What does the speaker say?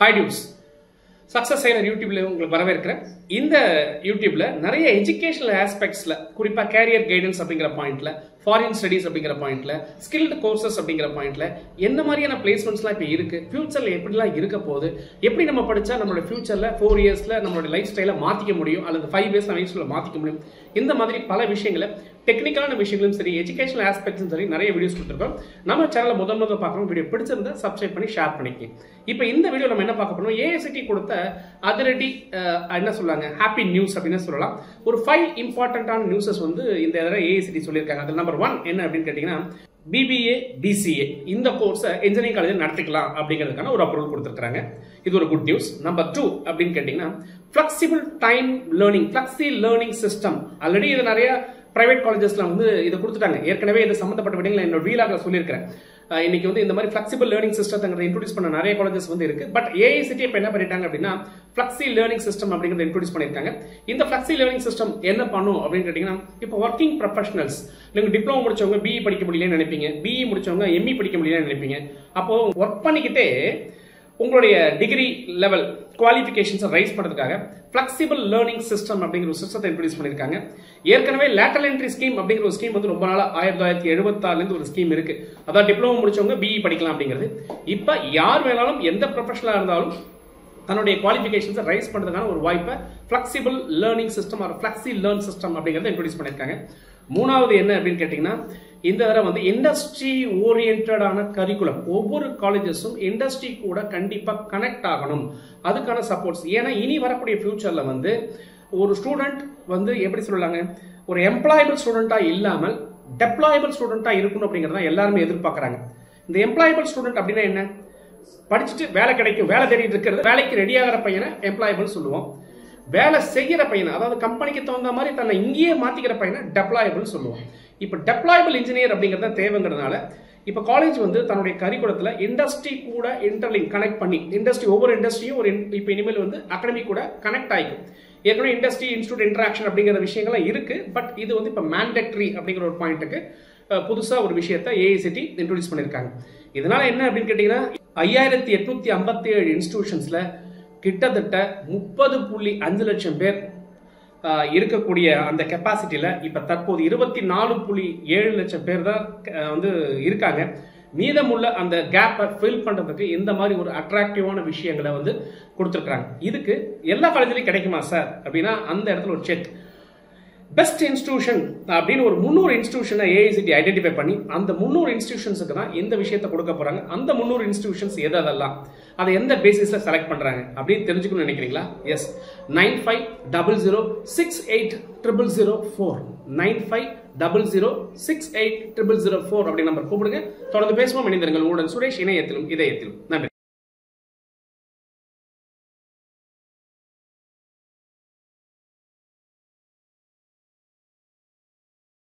Hi dudes. Success Sailor YouTubeல உங்களுக்கு வரவேற்கிறேன். இந்த YouTubeல நிறைய எஜுகேஷனல் ஆஸ்பெக்ட்ஸ்ல குறிப்பா கேரியர் கைடன்ஸ் அப்படிங்கிற பாயிண்ட்ல ஃபாரின் ஸ்டடீஸ் அப்படிங்கிற பாயிண்ட்ல ஸ்கில்டு கோர்சஸ் அப்படிங்கிற பாயிண்ட்ல என்ன மாதிரியான பிளேஸ்மெண்ட்ஸ்லாம் இப்போ இருக்கு, ஃபியூச்சர்ல எப்படிலாம் இருக்க போகுது, எப்படி நம்ம படிச்சா நம்மளோட ஃபியூச்சர்ல 4 இயர்ஸ்ல நம்மளோட லைஃப் ஸ்டைலை மாத்திக்க முடியும் அல்லது 5 இயர்ஸ்ல லைஃப் ஸ்டைலை மாத்திக்க முடியும், இந்த மாதிரி பல விஷயங்களை டெக்னிக்கலான விஷயங்களும் சரி எஜுகேஷனல் ஆஸ்பெக்ட்ஸும் சரி நிறைய வீடியோஸ் கொடுத்துருக்கோம். நம்ம சேனலை முதல் பார்க்கணும், வீடியோ பிடிச்சிருந்தா சப்ஸ்கிரைப் பண்ணி ஷேர் பண்ணிக்கோங்க. இப்போ இந்த வீடியோ நம்ம என்ன பார்க்க போறோம், ஏஐசிடி கொடுத்த அதிரடி என்ன சொல்றாங்க ஹாப்பி நியூஸ் அப்படின்னு சொல்லலாம். ஒரு 5 இம்பார்ட்டன்டான நியூஸஸ் வந்து இந்த தடவை ஏஐசிடி சொல்லியிருக்காங்க. அதில் நம்பர் 1 என்ன அப்படின்னு கேட்டீங்கன்னா, பிபிஏ டிசிஏ இந்த கோர்ஸை இன்ஜினியரிங் காலேஜில் நடத்திக்கலாம் அப்படிங்கிறதுக்கான ஒரு அப்ரூவல் கொடுத்துருக்காங்க. இது ஒரு குட் நியூஸ். நம்பர் 2 அப்படின்னு கேட்டீங்கன்னா, flexible time learning flexi learning system. Already இது நிறைய பிரைவேட் காலேஜஸ்ல வந்து இதை கொடுத்துட்டாங்க. ஏற்கனவே இது சம்பந்தப்பட்ட விடயங்களை என்னோட வீலாக சொல்லியிருக்கிறேன். இன்னைக்கு வந்து இந்த மாதிரி ஃபிளெக்சிபிள் லேர்னிங் சிஸ்டத்தை இன்ட்ரோடியூஸ் பண்ண நிறைய காலேஜஸ் வந்து இருக்கு. பட் ஏஐசிடி இப்போ என்ன பண்ணிட்டாங்க அப்படின்னா, ஃபிளெக்சி லேர்னிங் சிஸ்டம் அப்படிங்கிறத இன்ட்ரோடியூஸ் பண்ணியிருக்காங்க. இந்த ஃபிளெக்சி லேர்னிங் சிஸ்டம் என்ன பண்ணும் அப்படின்னு கேட்டீங்கன்னா, இப்போ ஒர்க்கிங் ப்ரொஃபஷனல்ஸ், நீங்க டிப்ளமோ முடிச்சவங்க பிஇ படிக்க முடியலன்னு நினைப்பீங்க, பிஇ முடிச்சவங்க எம்இ படிக்க முடியலன்னு நினைப்பீங்க. அப்போ ஒர்க் பண்ணிக்கிட்டே உங்களுடைய டிகிரி லெவல் குவாலிஃபிகேஷன்ஸை ரைஸ் பண்ணுறதுக்காக ஃபிளெக்சிபிள் லேர்னிங் சிஸ்டம் அப்படிங்கிற ஒரு சிஸ்டத்தை இன்ட்ரோடியூஸ் பண்ணியிருக்காங்க. ஏற்கனவே லேட்டரல் என்ட்ரி ஸ்கீம் அப்படிங்கிற ஒரு ஸ்கீம் வந்து ரொம்ப நாளா 1976 ஒரு ஸ்கீம் இருக்கு. அதாவது டிப்ளமோ முடிச்சவங்க பிஇ படிக்கலாம் அப்படிங்கிறது. இப்போ யார் வேணாலும் எந்த ப்ரொஃபஷனலா இருந்தாலும் தன்னுடைய குவாலிஃபிகேஷன்ஸை ரைஸ் பண்ணுறதுக்கான ஒரு வாய்ப்பை flexible learning system or flexi learn system அப்படிங்கிறத இன்ட்ரோடியூஸ் பண்ணியிருக்காங்க. மூணாவது என்ன அப்படின்னு கேட்டீங்கன்னா, இந்த தடவை வந்து இண்டஸ்ட்ரி ஓரியன்டான கரிக்குலம். ஒவ்வொரு காலேஜஸும் இண்டஸ்ட்ரி கூட கண்டிப்பா கனெக்ட் ஆகணும், அதுக்கான சப்போர்ட்ஸ். ஏன்னா இனி வரக்கூடிய ஃபியூச்சர்ல வந்து ஒரு ஸ்டூடெண்ட் வந்து எப்படி சொல்லலாங்க, ஒரு எம்ப்ளாயபிள் ஸ்டூடெண்டா இல்லாமல் டெப்ளாயபிள் ஸ்டூடெண்டா இருக்கணும் அப்படிங்கறத எல்லாருமே எதிர்பார்க்கறாங்க. இந்த எம்ப்ளாயபிள் ஸ்டூடெண்ட் அப்படின்னா என்ன, படிச்சுட்டு வேலை கிடைக்கும், வேலை தேடிட்டு இருக்கிறது, வேலைக்கு ரெடி ஆகிற பையனை எம்ப்ளாயபிள் சொல்லுவோம். வேலை செய்கிற பையனை, அதாவது கம்பெனிக்கு தகுந்த மாதிரி தன்னை இங்கேயே மாத்திக்கிற பையனை டெப்ளாயபிள் சொல்லுவோம். இப்போ டெப்ளாயபிள் இன்ஜினியர் அப்படிங்கறத தேவைங்கிறதுனால இப்போ காலேஜ் வந்து தன்னுடைய கரிக்குலத்துல இண்டஸ்ட்ரி கூட இன்டர்லிங்க் கனெக்ட் பண்ணி, இண்டஸ்ட்ரி ஒவ்வொரு இண்டஸ்ட்ரியும் ஒரு இப்போ இனிமேல் வந்து அகாடமி கூட கனெக்ட் ஆகிக்கும். ஏற்கனவே இண்டஸ்ட்ரி இன்ஸ்டியூட் இன்டராக்ஷன் அப்படிங்கிற விஷயங்கள்லாம் இருக்கு. பட் இது வந்து இப்போ மேண்டேட்டரி அப்படிங்கிற ஒரு பாயிண்ட்டுக்கு புதுசா ஒரு விஷயத்தை ஏஐசிடி இன்ட்ரோடியூஸ் பண்ணியிருக்காங்க. இதனால என்ன அப்படின்னு கேட்டீங்கன்னா, 5857 இன்ஸ்டிடியூஷன்ஸ்ல கிட்டத்தட்ட 30.5 லட்சம் பேர் இருக்கக்கூடிய அந்த கெப்பாசிட்டியில இப்ப தற்போது 24.7 லட்சம் பேர் தான் வந்து இருக்காங்க. மீதமுள்ள அந்த கேப்பை ஃபில் பண்றதுக்கு இந்த மாதிரி ஒரு அட்ராக்டிவான விஷயங்களை வந்து கொடுத்துருக்காங்க. இதுக்கு எல்லா காலேஜ்லயும் கிடைக்குமா சார் அப்படின்னா, அந்த இடத்துல ஒரு செக். பெஸ்ட் இன்ஸ்டிடியூஷன் அப்படின்னு ஒரு 300 இன்ஸ்டிடியூஷனை ஏஐசிடி ஐடென்டிஃபை பண்ணி அந்த 300 இன்ஸ்டிடியூஷன்ஸுக்கு தான் இந்த விஷயத்தை கொடுக்க போறாங்க. அந்த 300 இன்ஸ்டிடியூஷன்ஸ் எதெல்லாம், அதை எந்த பேசிஸ்ல செலக்ட் பண்றாங்க அப்படின்னு தெரிஞ்சுக்கணும்னு நினைக்கிறீங்களா? எஸ், 9500680004 9500680004 அப்படி நம்பர் கூப்பிடுங்க. தொடர்ந்து பேசுவோம். இணைந்திருங்கள். உங்களுடன் சுரேஷ், இணையத்திலும் இதயத்திலும். நன்றி.